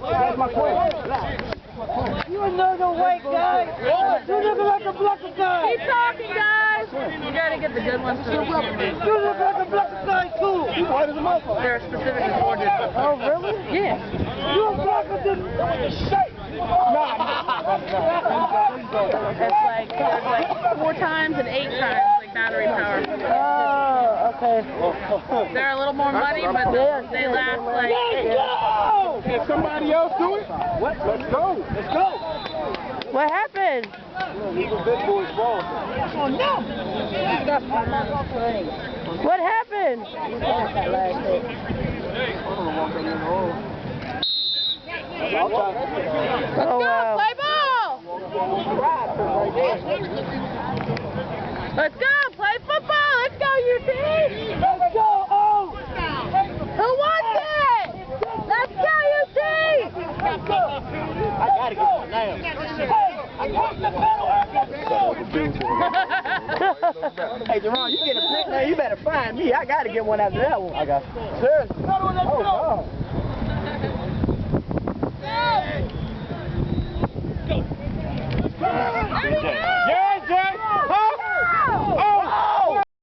That's my point. You another white guy. You look like a black guy. Keep talking, guys. You gotta get the good ones too. You look like a black guy too. You white as a motherfucker. They're specifically ordered. Oh, really? Yeah. You're blacker than the shape. It's like there's like 4 times and 8 times like battery power. Oh, okay. They're a little more money, but they last like. Let's go! Can somebody else do it? What? Let's go. Let's go. What happened? Eagle big boys ball. Oh, no! What happened? Oh, wow. Play ball! Let's go! Play football! Let's go, UT! Let's go! Oh! Who wants it? Let's go, UT! I gotta get one now. Hey, Jerron, you get a pick now. You better find me. I gotta get one after that one. I got you. Seriously. Oh, wow.